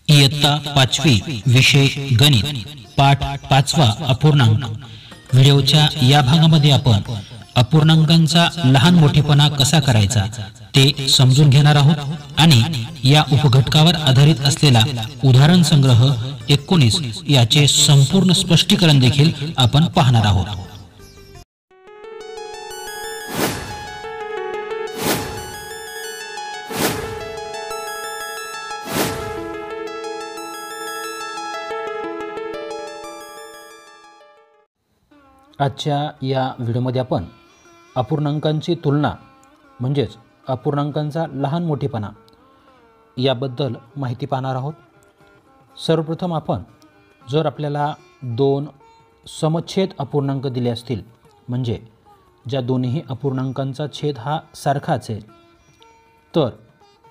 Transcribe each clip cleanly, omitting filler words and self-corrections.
इयत्ता 5वी विषय गणित पाठ 5वा अपूर्णांक। व्हिडिओच्या या भागामध्ये आपण अपूर्णांकांचा लहान मोठेपणा कसा करायचा ते समजून घेणार आहोत आणि या उपघटकावर आधारित असलेला उदाहरण संग्रह 19 याचे संपूर्ण स्पष्टीकरण देखील आपण पाहणार आहोत। आजच्या या व्हिडिओमध्ये आपण अपूर्णांकांची तुलना म्हणजेच अपूर्णांकांचा लहान मोठेपणा याबद्दल माहिती पाहणार आहोत। सर्वप्रथम आपण जर आपल्याला दोन समछेद अपूर्णांक दिले असतील, म्हणजे ज्या दोन्ही अपूर्णांकांचा छेद हा सारखा असेल, तर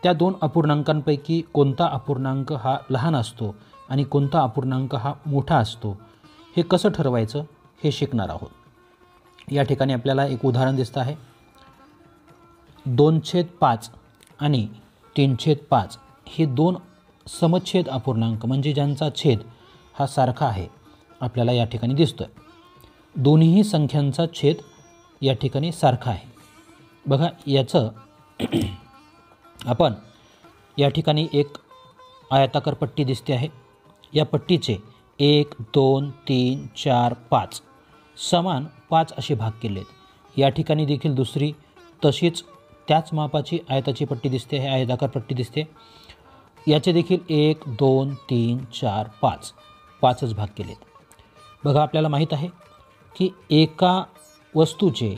त्या दोन अपूर्णांकांपैकी कोणता अपूर्णांक हा लहान असतो आणि कोणता अपूर्णांक हा मोठा असतो हे कसं ठरवायचं हे शिकणार आहोत। या ठिकाणी आपल्याला एक उदाहरण दिसतं आहे। 2/5 आणि 3/5 हे दोन समछेद अपूर्णांक म्हणजे ज्यांचा छेद हा सारखा आहे आपल्याला या ठिकाणी दिसतोय। दोन्ही संख्यांचा छेद या ठिकाणी सारखा आहे। बघा, याचं आपण या ठिकाणी एक आयताकार पट्टी दिसते आहे। या पट्टीचे 1 2 3 4 5 समान 5 असे भाग केलेत। या ठिकाणी देखील दुसरी तशीच त्याच मापाची आयताची पट्टी दिसते आहे, आयताकार पट्टी दिसते। याचे देखील 1 2 3 4 5 5च भाग केलेत। बघा, आपल्याला माहीत आहे की एका वस्तूचे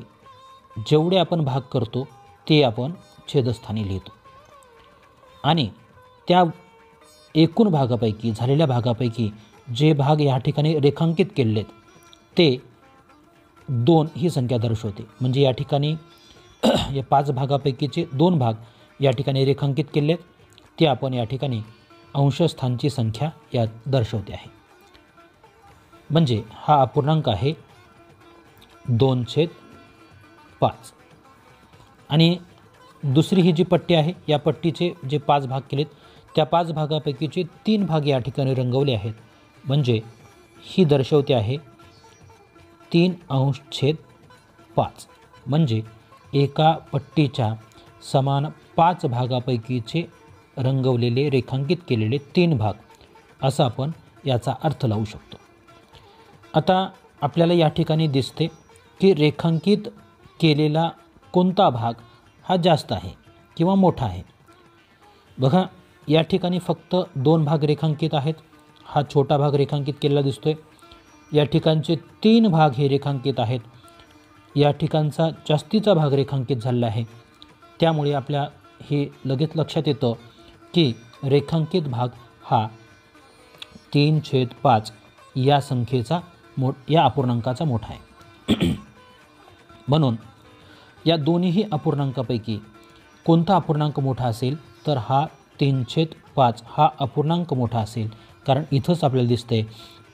जेवढे आपण भाग करतो ते आपण छेदस्थानी लिहितो आणि त्या एकूण भागापैकी झालेल्या भागापैकी जे भाग या ठिकाणी रेखांकित केलेत ते 2 ही संख्या दर्शवते। म्हणजे या ठिकाणी या 5 भागापैकीचे 2 भाग या ठिकाणी रेखांकित केलेत ते आपण या ठिकाणी अंशस्थानची संख्या यात दर्शवते आहे। म्हणजे हा अपूर्णांक आहे 2/5 आणि दुसरी ही जी पट्टी आहे या पट्टीचे जे 5 भाग केलेत त्या 5 भागापैकीचे 3 भाग या ठिकाणी रंगवले आहेत। म्हणजे ही दर्शवते आहे 3/5 म्हणजे एका पट्टीच्या समान 5 भागापैकीचे रंगवलेले रेखांकित केलेले 3 भाग असा आपण याचा अर्थ लावू शकतो। आता आपल्याला या ठिकाणी दिसते की रेखांकित केलेला कोणता भाग हा जास्त आहे किंवा मोठा आहे। बघा, या ठिकाणी फक्त 2 भाग रेखांकित आहेत। हा छोटा भाग रेखांकित केलेला दिसतोय। या ठिकाणचे 3 भाग हे रेखांकित आहेत। या ठिकाणचा जास्तीचा भाग रेखांकित झालेला आहे। त्यामुळे आपल्या हे लगेच लक्षात येतं की रेखांकित भाग हा 3/5 या संख्येचा या अपूर्णांकाचा मोठा आहे। म्हणून या दोन्ही अपूर्णांकापैकी कोणता अपूर्णांक मोठा असेल तर हा 3/5 हा अपूर्णांक मोठा असेल। कारण इथंच आपल्याला दिसतंय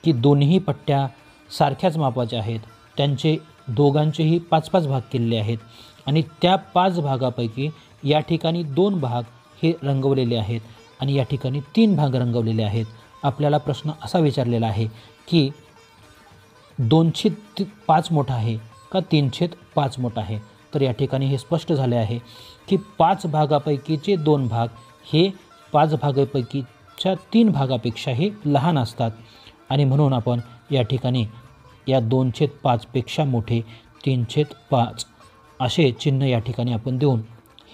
की दोन्ही पट्ट्या सारख्याच मापाच्या आहेत, त्यांचे दोघांचेही 5-5 भाग केलेले आहेत आणि त्या 5 भागापैकी या ठिकाणी 2 भाग हे रंगवलेले आहेत आणि या ठिकाणी 3 भाग रंगवलेले आहेत। आपल्याला प्रश्न असा विचारलेला आहे की 2/5 मोठा आहे का 3/5 मोठा आहे? तर या ठिकाणी हे स्पष्ट झाले आहे की 5 भागापैकीचे 2 भाग हे 5 भागापैकीच्या 3 भागापेक्षाही लहान असतात आणि म्हणून आपण या ठिकाणी या 2/5 पेक्षा मोठे 3/5 असे चिन्ह या ठिकाणी आपण देऊन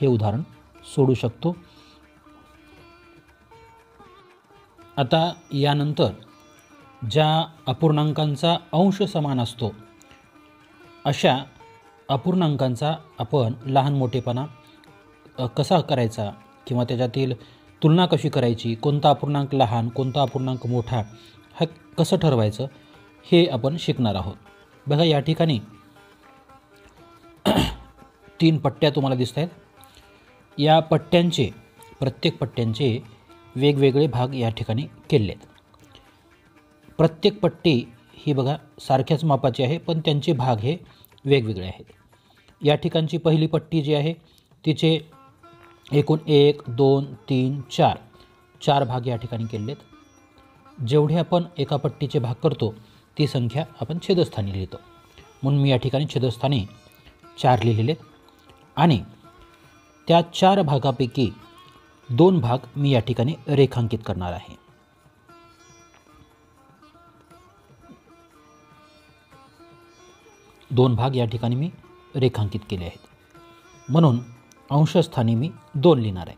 हे उदाहरण सोडू शकतो। आता यानंतर ज्या अपूर्णांकांचा अंश समान असतो अशा अपूर्णांकांचा आपण लहान मोठेपणा कसा करायचा किंवा त्याच्यातील तुलना कशी करायची, कोणता अपूर्णांक लहान कोणता अपूर्णांक मोठा हा कसं ठरवायचं हे आपण शिकणार आहोत। बघा, या ठिकाणी 3 पट्ट्या तुम्हाला दिसत आहेत। या पट्ट्यांचे प्रत्येक पट्ट्यांचे वेगवेगळे भाग या ठिकाणी केले आहेत। प्रत्येक पट्टी ही बघा सारख्याच मापाची आहे पण त्यांचे भाग हे वेगवेगळे आहेत। या ठिकाणची पहिली पट्टी जी आहे तिचे एकूण 1 2 3 4 4 भाग या ठिकाणी केलेत. जेवढे आपण एका पट्टीचे भाग करतो ती संख्या आपण छेदस्थानी लिहितो. म्हणून मी या ठिकाणी छेदस्थानी 4 लिहिलेले आणि त्या 4 भागापैकी 2 भाग मी या ठिकाणी रेखांकित करणार आहे. दोन भाग या ठिकाणी मी रेखांकित केले आहेत. म्हणून अंशस्थानी मी 2 लिहिणार आहे.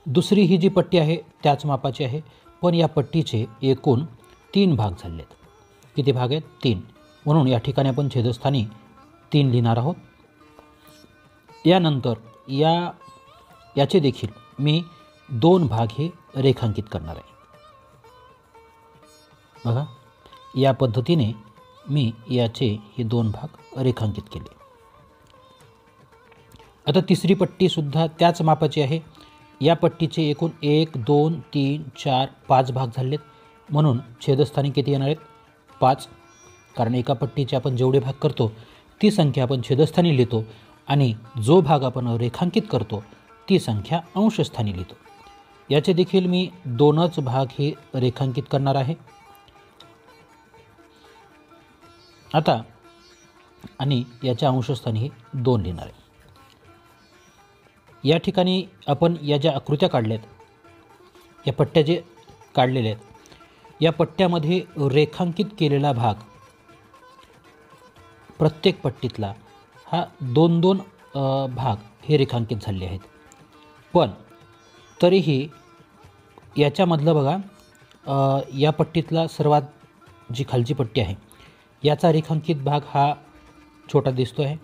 दुसरी ही जी पट्टी आहे त्याच मापाची आहे, पण या पट्टीचे एकूण 3 भाग झालेत. किती भाग आहेत? 3. म्हणून या ठिकाणी आपण छेदस्थानी 3 लिहिणार आहोत. यानंतर याचे देखील मी 2 भाग हे रेखांकित करणार आहे. बघा, या पद्धतीने मी याचे हे 2 भाग रेखांकित केले. आता तिसरी पट्टीसुद्धा त्याच मापाची आहे. या पट्टीचे एकूण 1 2 3 4 5 भाग झालेत. म्हणून छेदस्थानी किती येणार आहेत? 5. कारण एका पट्टीचे आपण जेवढे भाग करतो ती संख्या आपण छेदस्थानी लिहितो आणि जो भाग आपण रेखांकित करतो ती संख्या अंशस्थानी लिहितो. याचे देखील मी 2च भाग हे रेखांकित करणार आहे. आता आणि याच्या अंशस्थानी हे 2 लिहिणार आहे. या ठिकाणी आपण या ज्या आकृत्या काढल्यात, या पट्ट्या जे काढलेले आहेत, या पट्ट्यामध्ये रेखांकित केलेला भाग प्रत्येक पट्टीतला हा 2-2 भाग हे रेखांकित झाले आहेत. पण तरीही याच्यामधलं बघा, या पट्टीतला सर्वात जी खालची पट्टी आहे याचा रेखांकित भाग हा छोटा दिसतो आहे,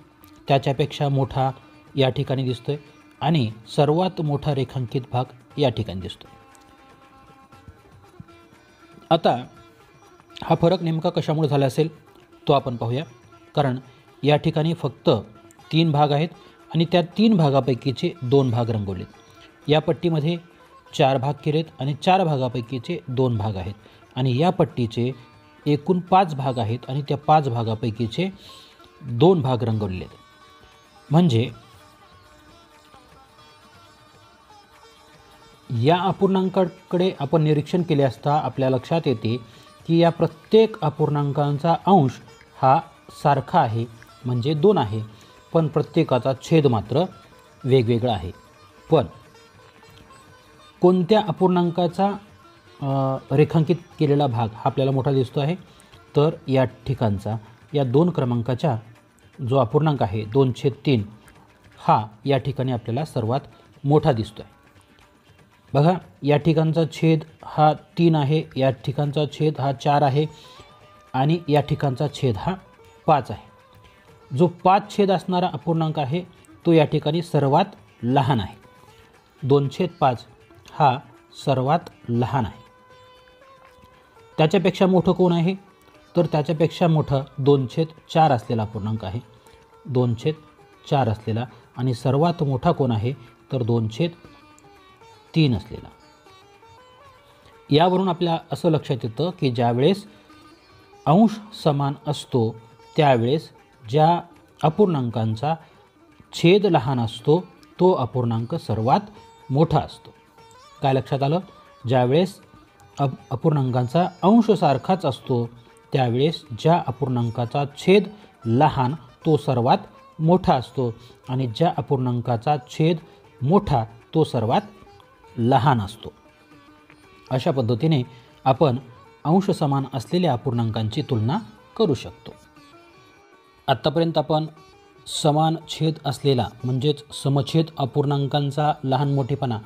त्याच्यापेक्षा मोठा या ठिकाणी दिसतो आहे आणि सर्वात मोठा रेखांकित भाग या ठिकाणी दिसतो. आता हा फरक नेमका कशामुळे झाला असेल तो आपण पाहूया. कारण या ठिकाणी फक्त 3 भाग आहेत आणि त्या 3 भागापैकीचे 2 भाग रंगवलेत. या पट्टीमध्ये 4 भाग केलेत आणि 4 भागापैकीचे 2 भाग आहेत आणि या पट्टीचे एकूण 5 भाग आहेत आणि त्या 5 भागापैकीचे 2 भाग रंगवलेले आहेत. म्हणजे या अपूर्णांकाकडे आपण निरीक्षण केले असता आपल्या लक्षात येते की या प्रत्येक अपूर्णांकांचा अंश हा सारखा आहे, म्हणजे 2 आहे, पण प्रत्येकाचा छेद मात्र वेगवेगळा आहे. पण कोणत्या अपूर्णांकाचा रेखांकित केलेला भाग हा आपल्याला मोठा दिसतो आहे? तर या ठिकाणचा, या 2 क्रमांकाचा जो अपूर्णांक आहे 2/3 हा या ठिकाणी आपल्याला सर्वात मोठा दिसतो आहे. बघा, या ठिकाणचा छेद हा 3 आहे, या ठिकाणचा छेद हा 4 आहे आणि या ठिकाणचा छेद हा 5 आहे. जो 5 छेद असणारा अपूर्णांक आहे तो या ठिकाणी सर्वात लहान आहे. 2/5 हा सर्वात लहान आहे. त्याच्यापेक्षा मोठं कोण आहे? तर त्याच्यापेक्षा मोठं 2/4 असलेला अपूर्णांक आहे. 2/4 असलेला. आणि सर्वात मोठा कोण आहे? तर 2/3 असलेला. यावरून आपल्या असं लक्षात येतं की ज्यावेळेस अंश समान असतो त्यावेळेस ज्या अपूर्णांकांचा छेद लहान असतो तो अपूर्णांक सर्वात मोठा असतो. काय लक्षात आलं? ज्यावेळेस अपूर्णांकांचा अंश सारखाच असतो त्यावेळेस ज्या अपूर्णांकाचा छेद लहान तो सर्वात मोठा असतो आणि ज्या अपूर्णांकाचा छेद मोठा तो सर्वात लहान असतो. अशा पद्धतीने आपण अंश समान असलेल्या अपूर्णांकांची तुलना करू शकतो. आत्तापर्यंत आपण समान छेद असलेला म्हणजेच समछेद अपूर्णांकांचा लहान मोठेपणा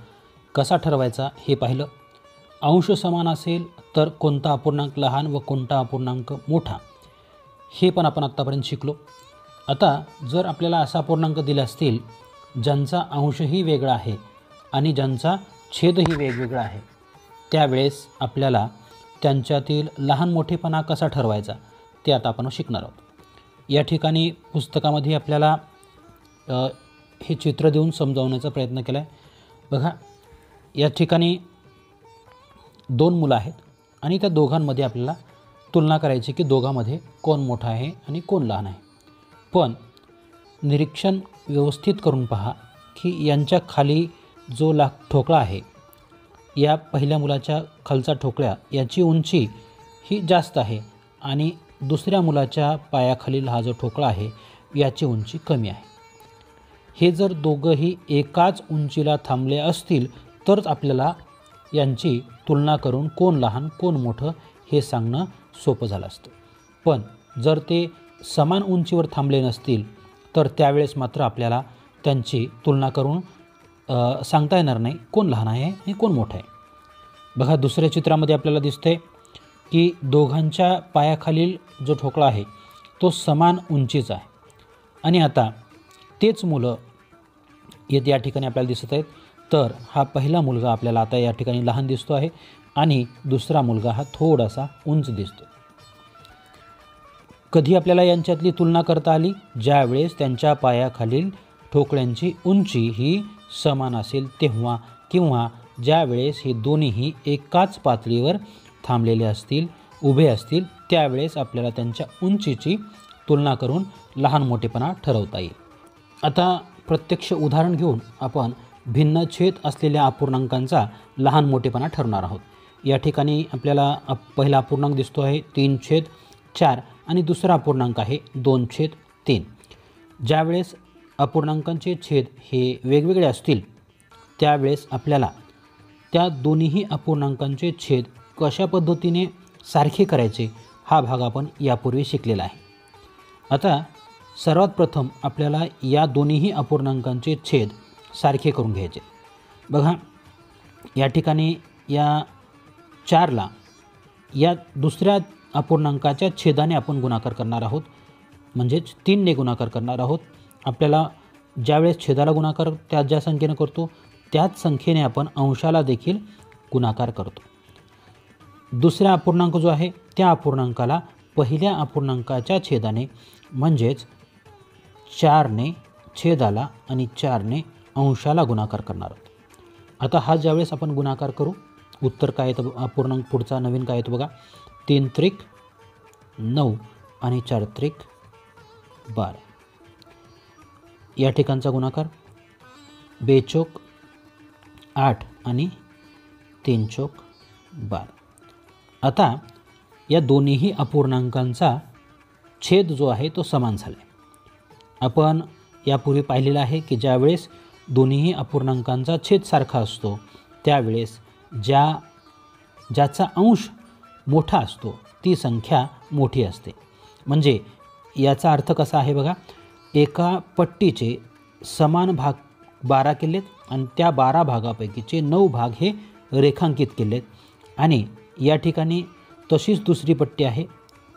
कसा ठरवायचा हे पाहिलं. अंश समान असेल तर कोणता अपूर्णांक लहान व कोणता अपूर्णांक मोठा हे पण आपण आत्तापर्यंत शिकलो. आता जर आपल्याला असा अपूर्णांक दिले असतील ज्यांचा अंशही वेगळा आहे आणि ज्यांचा छेदही वेगवेगळा आहे त्यावेळेस आपल्याला त्यांच्यातील लहान मोठेपणा कसा ठरवायचा ते आता आपण शिकणार आहोत. या ठिकाणी पुस्तकामध्ये आपल्याला हे चित्र देऊन समजावण्याचा प्रयत्न केला आहे. बघा, या ठिकाणी 2 मुलं आहेत आणि त्या दोघांमध्ये आपल्याला तुलना करायची की दोघांमध्ये कोण मोठा आहे आणि कोण लहान आहे. पण निरीक्षण व्यवस्थित करून पहा की यांच्या खाली जो ठोकळा आहे या पहिल्या मुलाच्या खालचा ठोकळा याची उंची ही जास्त आहे आणि दुसऱ्या मुलाच्या पायाखालील हा जो ठोकळा आहे याची उंची कमी आहे. हे जर दोघंही एकाच उंचीला थांबले असतील तरच आपल्याला यांची तुलना करून कोण लहान कोण मोठं हे सांगणं सोपं झालं असतं. पण जर ते समान उंचीवर थांबले नसतील तर त्यावेळेस मात्र आपल्याला त्यांची तुलना करून सांगता येणार नाही कोण लहान आहे आणि कोण मोठं आहे. बघा, दुसऱ्या चित्रामध्ये आपल्याला दिसतंय की दोघांच्या पायाखालील जो ठोकळा आहे तो समान उंचीचा आहे आणि आता तेच मुलं या ठिकाणी आपल्याला दिसत आहेत. तर हा पहिला मुलगा आपल्याला आता या ठिकाणी लहान दिसतो आहे आणि दुसरा मुलगा हा थोडासा उंच दिसतो. कधी आपल्याला यांच्यातली तुलना करता आली? ज्यावेळेस त्यांच्या पायाखालील ठोकळ्यांची उंची ही समान असेल तेव्हा, किंवा ज्यावेळेस हे दोन्हीही एकाच पातळीवर थांबलेले असतील, उभे असतील, त्यावेळेस आपल्याला त्यांच्या उंचीची तुलना करून लहान मोठेपणा ठरवता येईल. आता प्रत्यक्ष उदाहरण घेऊन आपण भिन्न छेद असलेल्या अपूर्णांकांचा लहान मोठेपणा ठरवणार आहोत. या ठिकाणी आपल्याला पहिला अपूर्णांक दिसतो आहे 3/4 आणि दुसरा अपूर्णांक आहे 2/3. ज्यावेळेस अपूर्णांकांचे छेद हे वेगवेगळे असतील त्यावेळेस आपल्याला त्या दोन्हीही अपूर्णांकांचे छेद कशा पद्धतीने सारखे करायचे हा भाग आपण यापूर्वी शिकलेला आहे. आता सर्वात प्रथम आपल्याला या दोन्हीही अपूर्णांकांचे छेद सारखे करून घ्यायचे. बघा, या ठिकाणी या 4ला या दुसऱ्या अपूर्णांकाच्या छेदाने आपण गुणाकार करणार आहोत, म्हणजेच 3ने गुणाकार करणार आहोत. आपल्याला ज्यावेळेस छेदाला गुणाकार ज्या संख्येने करतो त्याच संख्येने आपण अंशाला देखील गुणाकार करतो. दुसरा अपूर्णांक जो आहे त्या अपूर्णांकाला पहिल्या अपूर्णांकाच्या छेदाने म्हणजेच 4ने छेदाला आणि 4ने अंशाला गुणाकार करणार आहोत. आता हा ज्यावेळेस आपण गुणाकार करू, उत्तर काय येतं? अपूर्णांक पुढचा नवीन काय येतो बघा, 3×9 आणि 4×12. या ठिकाणचा गुणाकार 2×8 आणि 3×12. आता या दोन्हीही अपूर्णांकांचा छेद जो आहे तो समान झाला आहे. आपण यापूर्वी पाहिलेलं आहे की ज्यावेळेस दोन्हीही अपूर्णांकांचा छेद सारखा असतो त्यावेळेस ज्याचा अंश मोठा असतो ती संख्या मोठी असते. म्हणजे याचा अर्थ कसा आहे बघा, एका पट्टीचे समान भाग 12 केलेत आणि त्या 12 भागापैकीचे 9 भाग हे रेखांकित केलेत आणि या ठिकाणी तशीच दुसरी पट्टी आहे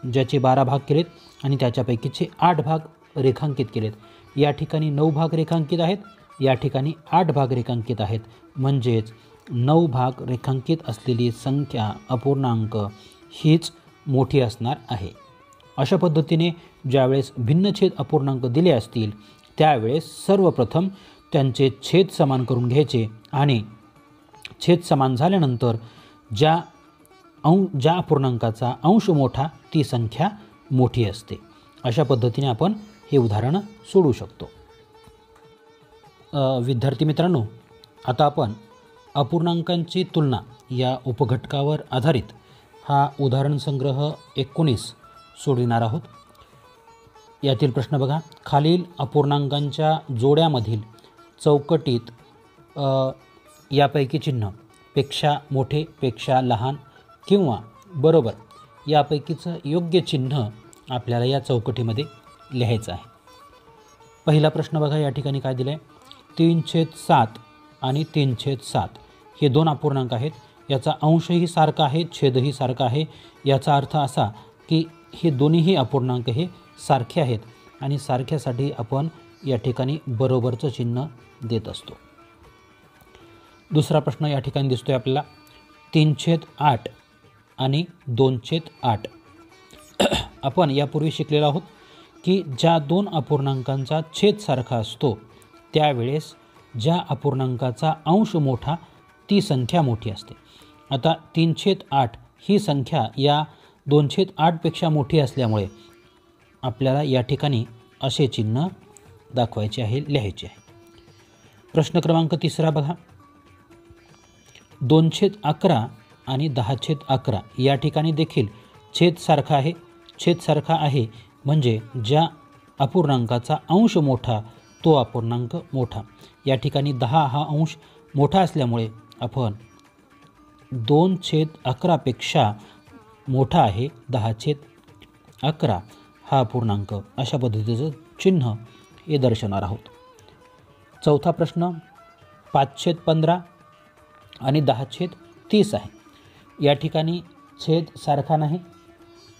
ज्याचे 12 भाग केलेत आणि त्याच्यापैकीचे 8 भाग रेखांकित केलेत. या ठिकाणी 9 भाग रेखांकित आहेत, या ठिकाणी 8 भाग रेखांकित आहेत. म्हणजेच 9 भाग रेखांकित असलेली संख्या अपूर्णांक हीच मोठी असणार आहे. अशा पद्धतीने ज्यावेळेस भिन्नछेद अपूर्णांक दिले असतील त्यावेळेस सर्वप्रथम त्यांचे छेद समान करून घ्यायचे आणि छेद समान झाल्यानंतर ज्या अपूर्णांकाचा अंश मोठा ती संख्या मोठी असते. अशा पद्धतीने आपण हे उदाहरण सोडवू शकतो. विद्यार्थी मित्रांनो, आता आपण अपूर्णांकांची तुलना या उपघटकावर आधारित हा उदाहरण संग्रह 19 सोडविणार आहोत. यातील प्रश्न बघा, खालील अपूर्णांकांच्या जोड्यामधील चौकटीत यापैकी चिन्ह पेक्षा मोठे, पेक्षा लहान किंवा बरोबर यापैकीचं योग्य चिन्ह आपल्याला या चौकटीमध्ये लिहायचं आहे. पहिला प्रश्न बघा, या ठिकाणी काय दिलं आहे, 3/7 आणि 3/7 हे दोन अपूर्णांक आहेत. याचा अंशही सारखा आहे, छेदही सारखा आहे. याचा अर्थ असा की हे दोन्हीही अपूर्णांक हे सारखे आहेत आणि सारख्यासाठी आपण या ठिकाणी बरोबरचं चिन्ह देत असतो. दुसरा प्रश्न या ठिकाणी दिसतोय आपल्याला, 3/8 आणि 2/8. आपण यापूर्वी शिकलेलो आहोत की ज्या दोन अपूर्णांकांचा छेद सारखा असतो त्यावेळेस ज्या अपूर्णांकाचा अंश मोठा ती संख्या मोठी असते. आता 3/8 ही संख्या या 2/8 पेक्षा मोठी असल्यामुळे आपल्याला या ठिकाणी असे चिन्ह दाखवायचे आहे, लिहायचे आहे. प्रश्न क्रमांक 3 बघा, 2/11 आणि 10/11 या ठिकाणी देखील छेद सारखा आहे. छेद सारखा आहे म्हणजे ज्या अपूर्णांकाचा अंश मोठा तो अपूर्णांक मोठा. या ठिकाणी 10 हा अंश मोठा असल्यामुळे आपण 2/11 पेक्षा मोठा आहे 10/11 हा अपूर्णांक, अशा पद्धतीचं चिन्ह हे दर्शवणार आहोत. चौथा प्रश्न 5/15 आणि 10/30 आहे. या ठिकाणी छेद सारखा नाही,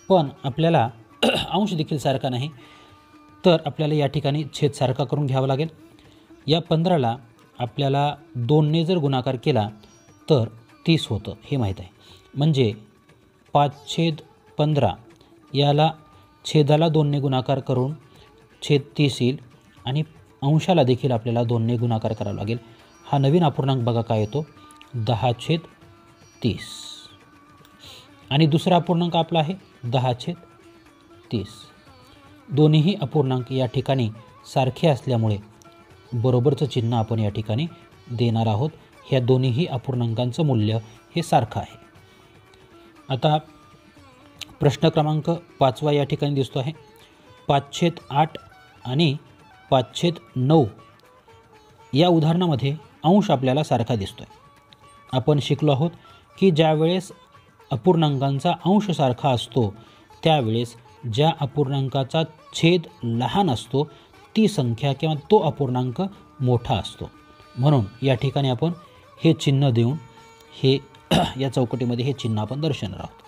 पण आपल्याला अंश देखील सारखा नाही, तर आपल्याला या ठिकाणी छेद सारखा करून घ्यावा लागेल. या 15ला आपल्याला 2ने जर गुणाकार केला तर 30 होतं, हे माहीत आहे. म्हणजे 5/15 याला छेदाला 2ने गुणाकार करून छेद 30 येईल आणि अंशाला देखील आपल्याला 2ने गुणाकार करावा लागेल. हा नवीन अपूर्णांक बघा काय येतो, 10/30. आणि दुसरा अपूर्णांक आपला आहे 10/30. दोन्हीही अपूर्णांक या ठिकाणी सारखे असल्यामुळे बरोबरचं चिन्ह आपण या ठिकाणी देणार आहोत. ह्या दोन्हीही अपूर्णांकांचं मूल्य हे सारखं आहे. आता प्रश्न क्रमांक 5 या ठिकाणी दिसतो आहे. 5/8 आणि 5/9 या उदाहरणामध्ये अंश आपल्याला सारखा दिसतो आहे. आपण शिकलो आहोत की ज्यावेळेस अपूर्णांकांचा अंश सारखा असतो त्यावेळेस ज्या अपूर्णांकाचा छेद लहान असतो ती संख्या किंवा तो अपूर्णांक मोठा असतो. म्हणून या ठिकाणी आपण हे चिन्ह देऊन हे या चौकटीमध्ये हे चिन्ह आपण दर्शवणार आहोत.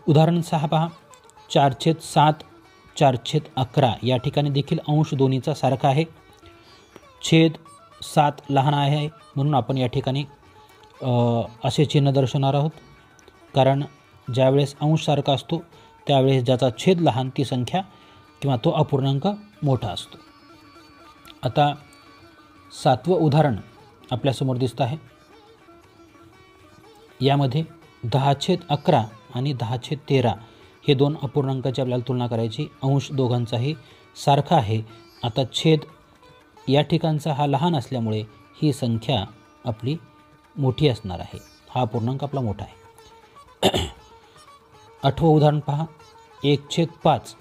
उदाहरण 6 पहा. 4/7 4/11 या ठिकाणी देखील अंश दोन्हीचा सारखा आहे. छेद 7 लहान आहे म्हणून आपण या ठिकाणी असे चिन्ह दर्शवणार आहोत. कारण ज्यावेळेस अंश सारखा असतो त्यावेळेस ज्याचा छेद लहान ती संख्या किंवा तो अपूर्णांक मोठा असतो. आता 7वं उदाहरण आपल्यासमोर दिसतं आहे. यामध्ये 10/11 आणि 10/13 हे दोन अपूर्णांकाची आपल्याला तुलना करायची. अंश दोघांचाही सारखा आहे. आता छेद या ठिकाणचा हा लहान असल्यामुळे ही संख्या आपली मोठी असणार आहे. हा अपूर्णांक आपला मोठा आहे. 8वं उदाहरण पहा. 1/5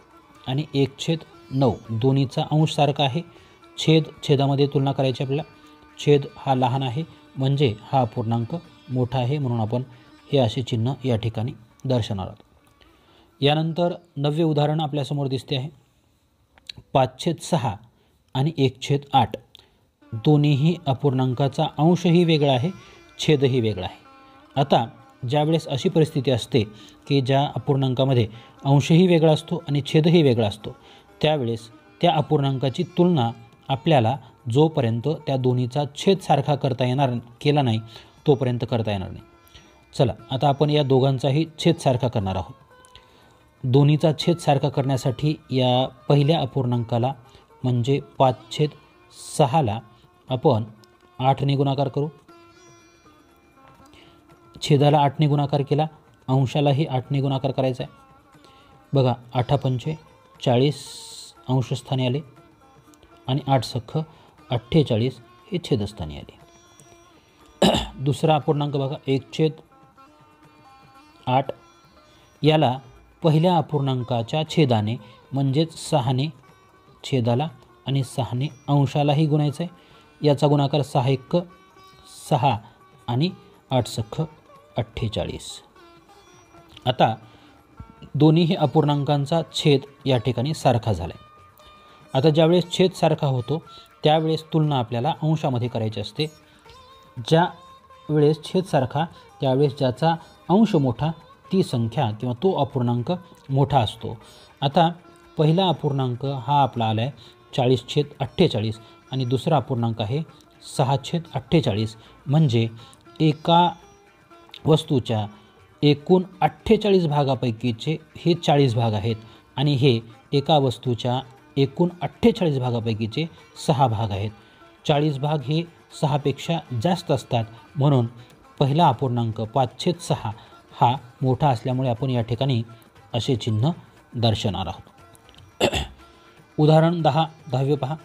आणि 1/9 दोन्हीचा अंश सारखा आहे. छेदामध्ये तुलना करायची आपल्याला. छेद हा लहान आहे म्हणजे हा अपूर्णांक मोठा आहे म्हणून आपण हे असे चिन्ह या ठिकाणी दर्शवणार आहोत. यानंतर 9वे उदाहरण आपल्यासमोर दिसते आहे. 5/6 आणि 1/8 दोन्हीही अपूर्णांकाचा अंशही वेगळा आहे, छेदही वेगळा आहे. आता ज्यावेळेस अशी परिस्थिती असते की ज्या अपूर्णांकामध्ये अंशही वेगळा असतो आणि छेदही वेगळा असतो त्यावेळेस त्या अपूर्णांकाची तुलना आपल्याला जोपर्यंत त्या दोन्हीचा छेद सारखा केला नाही तोपर्यंत करता येणार नाही. चला आता आपण या दोघांचाही छेद सारखा करणार आहोत. दोन्हीचा छेद सारखा करण्यासाठी या पहिल्या अपूर्णांकाला म्हणजे 5/6ला आपण 8ने गुणाकार करू. छेदाला 8ने गुणाकार केला, अंशालाही 8ने गुणाकार करायचा आहे. बघा 8×5 40 अंशस्थानी आले आणि 8×6 48 हे छेदस्थानी आले. दुसरा अपूर्णांक बघा 1/8 याला पहिल्या अपूर्णांकाच्या छेदाने म्हणजेच 6ने छेदाला आणि 6ने अंशालाही गुणायचं आहे. याचा गुणाकार 6×1 6 आणि 8×6 48. आता दोन्हीही अपूर्णांकांचा छेद या ठिकाणी सारखा झाला आहे. आता ज्यावेळेस छेद सारखा होतो त्यावेळेस तुलना आपल्याला अंशामध्ये करायची असते. ज्या वेळेस छेद सारखा त्यावेळेस ज्याचा अंश मोठा ती संख्या किंवा तो अपूर्णांक मोठा असतो. आता पहिला अपूर्णांक हा आपला आला आहे 40/48 आणि दुसरा अपूर्णांक आहे 6/48. म्हणजे एका वस्तूच्या एकूण 48 भागापैकीचे हे 40 भाग आहेत आणि हे एका वस्तूच्या एकूण 48 भागापैकीचे 6 भाग आहेत. 40 भाग हे 6पेक्षा जास्त असतात म्हणून पहिला अपूर्णांक 5/6 हा मोठा असल्यामुळे आपण या ठिकाणी असे चिन्ह दर्शवणार आहोत. उदाहरण 10वे पहा.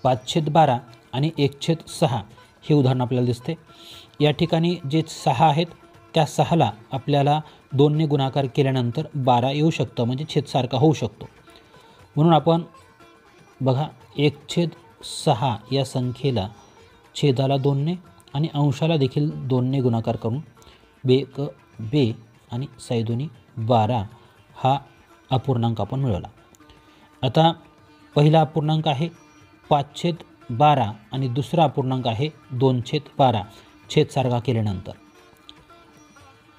5/12 आणि 1/6 हे उदाहरण आपल्याला दिसते. या ठिकाणी जे 6 आहेत त्या 6ला आपल्याला 2ने गुणाकार केल्यानंतर 12 येऊ शकतं, म्हणजे छेदसारखा होऊ शकतो. म्हणून आपण बघा 1/6 या संख्येला छेदाला 2ने आणि अंशाला देखील 2ने गुणाकार करून 2 आणि 6 12 हा अपूर्णांक आपण मिळवला. आता पहिला अपूर्णांक आहे 5/12 आणि दुसरा अपूर्णांक आहे 2/12. छेदसारखा केल्यानंतर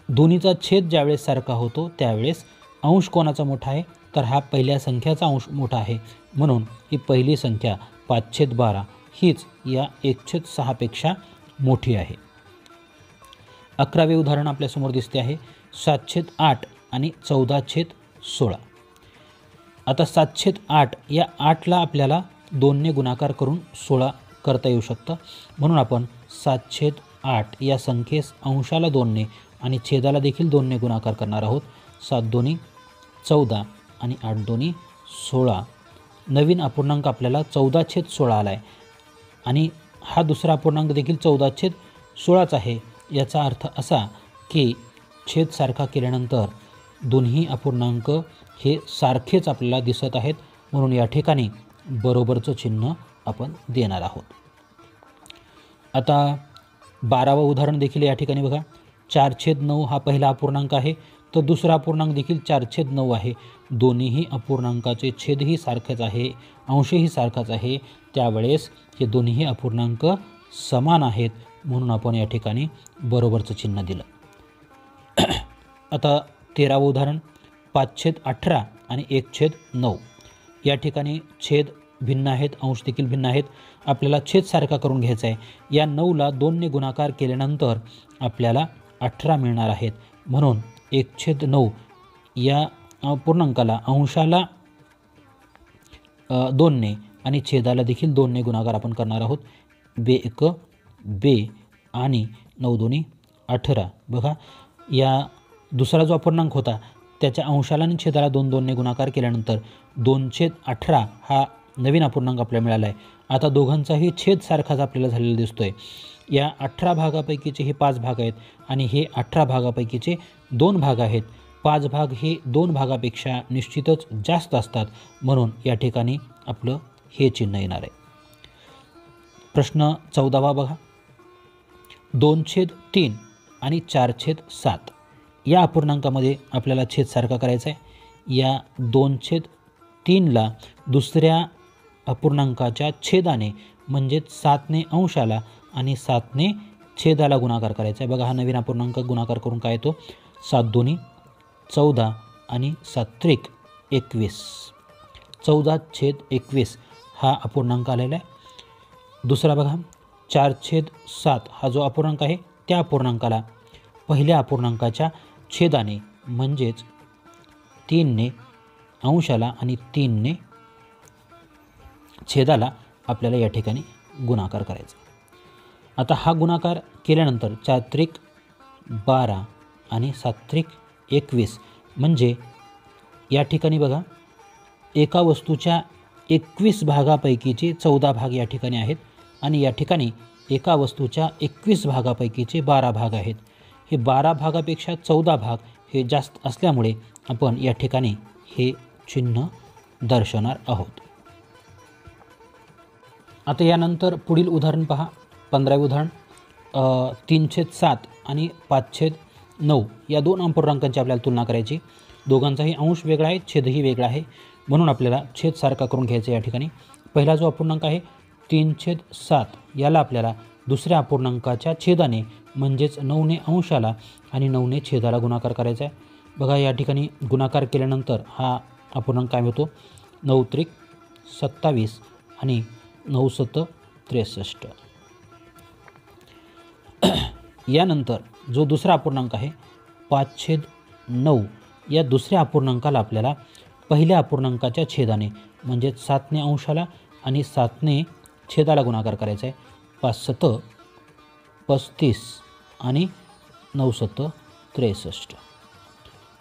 दोन्हीचा छेद ज्यावेळेस सारखा होतो त्यावेळेस अंश कोणाचा मोठा आहे, तर हा पहिल्या संख्याचा अंश मोठा आहे. म्हणून ही पहिली संख्या 5/12 हीच या 1/6 पेक्षा मोठी आहे. 11वे उदाहरण आपल्यासमोर दिसते आहे 7/8 आणि 14/16. आता 7/8 या 8ला आपल्याला 2ने गुणाकार करून 16 करता येऊ शकतं. म्हणून आपण 7/8 या संख्येस अंशाला 2ने आणि छेदाला देखील 2ने गुणाकार करणार आहोत. 7×2 14 आणि 8×2 16. नवीन अपूर्णांक आपल्याला 14/16 आला आहे आणि हा दुसरा अपूर्णांक देखील 14/16च आहे. याचा अर्थ असा की छेद सारखा केल्यानंतर दोन्ही अपूर्णांक हे सारखेच आपल्याला दिसत आहेत. म्हणून या ठिकाणी बरोबरचं चिन्ह आपण देणार आहोत. आता 12वं उदाहरण देखील या ठिकाणी बघा 4/9 हा पहिला अपूर्णांक आहे, तर दुसरा अपूर्णांक देखील 4/9 आहे. दोन्हीही अपूर्णांकाचे छेदही सारखेच आहे, अंशही सारखाच आहे. त्यावेळेस हे दोन्हीही अपूर्णांक समान आहेत, म्हणून आपण या ठिकाणी बरोबरचं चिन्ह दिलं. आता 13वं उदाहरण 5/18 आणि 1/9. या ठिकाणी छेद भिन्न आहेत, अंश देखील भिन्न आहेत. आपल्याला छेद सारखा करून घ्यायचा आहे. या 9ला 2ने गुणाकार केल्यानंतर आपल्याला 18 मिळणार आहेत. म्हणून 1/9 या अपूर्णांकाला अंशाला 2ने आणि छेदाला देखील 2ने गुणाकार आपण करणार आहोत. 2 आणि 9×2 18. बघा या दुसरा जो अपूर्णांक होता त्याच्या अंशाला आणि छेदाला 2ने गुणाकार केल्यानंतर 2/18 हा नवीन अपूर्णांक आपल्याला मिळाला आहे. आता दोघांचाही छेद सारखाच आपल्याला झालेला दिसतो आहे. या 18 भागापैकीचे हे 5 भाग आहेत आणि हे 18 भागापैकीचे 2 भाग आहेत. 5 भाग हे 2 भागापेक्षा निश्चितच जास्त असतात, म्हणून या ठिकाणी आपलं हे चिन्ह येणार आहे. प्रश्न 14वा बघा 2/3 आणि 4/7 या अपूर्णांकामध्ये आपल्याला छेद सारखा करायचा आहे. या 2/3ला दुसऱ्या अपूर्णांकाच्या छेदाने म्हणजेच 7ने अंशाला आणि 7ने छेदाला गुणाकार करायचा आहे. बघा हा नवीन अपूर्णांक गुणाकार करून काय येतो 7×2 14 आणि 7×3 21. 14/21 हा अपूर्णांक आलेला आहे. दुसरा बघा 4/7 हा जो अपूर्णांक आहे त्या अपूर्णांकाला पहिल्या अपूर्णांकाच्या छेदाने म्हणजेच 3ने अंशाला आणि 3ने छेदाला आपल्याला या ठिकाणी गुणाकार करायचा. आता हा गुणाकार केल्यानंतर 4×3 12 आणि 7×3 21 म्हणजे या ठिकाणी बघा एका वस्तूच्या 21 भागापैकीचे 14 भाग या ठिकाणी आहेत आणि या ठिकाणी एका वस्तूच्या 21 भागापैकीचे 12 भाग आहेत. हे 12 भागापेक्षा 14 भाग हे जास्त असल्यामुळे आपण या ठिकाणी हे चिन्ह दर्शवणार आहोत. आता यानंतर पुढील उदाहरण पहा 15वे उदाहरण 3/7 आणि 5/9 या 2 अपूर्णांकांची आपल्याला तुलना करायची. दोघांचाही अंश वेगळा आहे, छेदही वेगळा आहे, म्हणून आपल्याला छेद सारखा करून घ्यायचा या ठिकाणी. पहिला जो अपूर्णांक आहे 3/7 याला आपल्याला दुसऱ्या अपूर्णांकाच्या छेदाने म्हणजेच 9ने अंशाला आणि 9ने छेदाला गुणाकार करायचा आहे. बघा या ठिकाणी गुणाकार केल्यानंतर हा अपूर्णांक काय होतो 9×3 27 आणि 9×7 63. यानंतर जो दुसरा अपूर्णांक आहे 5/9 या दुसऱ्या अपूर्णांकाला आपल्याला पहिल्या अपूर्णांकाच्या छेदाने म्हणजेच 7ने अंशाला आणि 7ने छेदाला गुणाकार करायचा आहे. 5×7 35 आणि 9×7 63.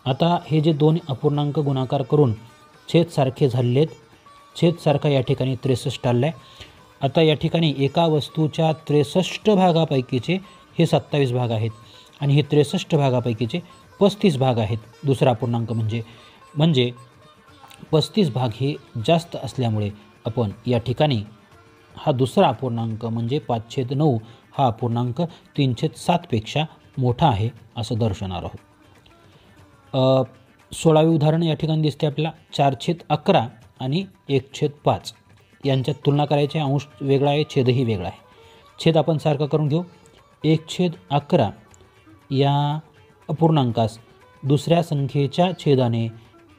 आता हे जे दोन अपूर्णांक गुणाकार करून छेद सारखे झालेले आहेत. छेद सारखा या ठिकाणी 63 आला आहे. आता या ठिकाणी एका वस्तूच्या 63 भागापैकीचे हे 27 भाग आहेत आणि हे 63 भागापैकीचे 35 भाग आहेत. दुसरा अपूर्णांक म्हणजे 35 भाग हे जास्त असल्यामुळे आपण या ठिकाणी हा दुसरा अपूर्णांक म्हणजे 5/9 हा अपूर्णांक 3/7पेक्षा मोठा आहे असं दर्शवणार आहोत. 16वे उदाहरण या ठिकाणी दिसते आपल्याला. 4/11 आणि 1/5 यांच्यात तुलना करायची. अंश वेगळा आहे, छेदही वेगळा आहे. छेद आपण सारखा करून घेऊ. 1/11 या अपूर्णांकास दुसऱ्या संख्येच्या छेदाने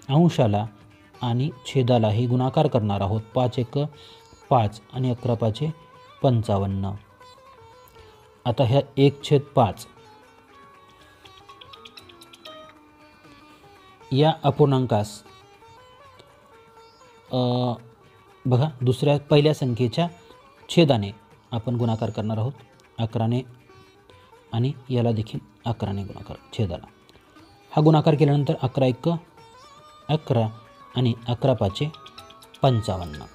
अंशाला आणि छेदालाही गुणाकार करणार आहोत. 5×1 5 आणि 11×5 55. आता ह्या 1/5 या अपूर्णांकास बघा पहिल्या संख्येच्या छेदाने आपण गुणाकार करणार आहोत. 11ने आणि याला देखील 11ने गुणाकार छेदाला. हा गुणाकार केल्यानंतर 11×1 11 आणि 11×5 55.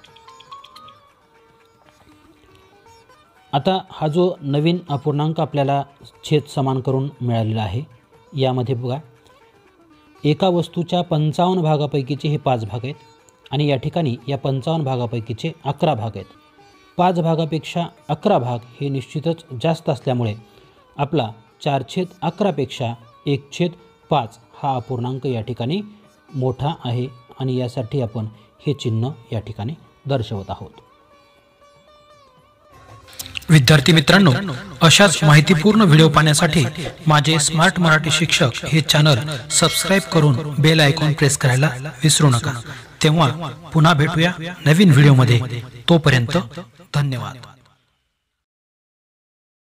आता हा जो नवीन अपूर्णांक आपल्याला छेद समान करून मिळालेला आहे, यामध्ये बघा एका वस्तूच्या 55 भागापैकीचे हे 5 भाग आहेत आणि या ठिकाणी या 55 भागापैकीचे 11 भाग आहेत. 5 भागापेक्षा 11 भाग हे निश्चितच जास्त असल्यामुळे आपला 4/11पेक्षा 1/5 हा अपूर्णांक या ठिकाणी मोठा आहे आणि यासाठी आपण हे चिन्ह या ठिकाणी दर्शवत आहोत. विद्यार्थी मित्रांनो, अशाच माहितीपूर्ण व्हिडिओ पाहण्यासाठी माझे स्मार्ट मराठी शिक्षक हे चॅनल सबस्क्राइब करून बेल आयकॉन प्रेस करायला विसरू नका. तेव्हा पुन्हा भेटूया नवीन व्हिडिओमध्ये. तोपर्यंत धन्यवाद.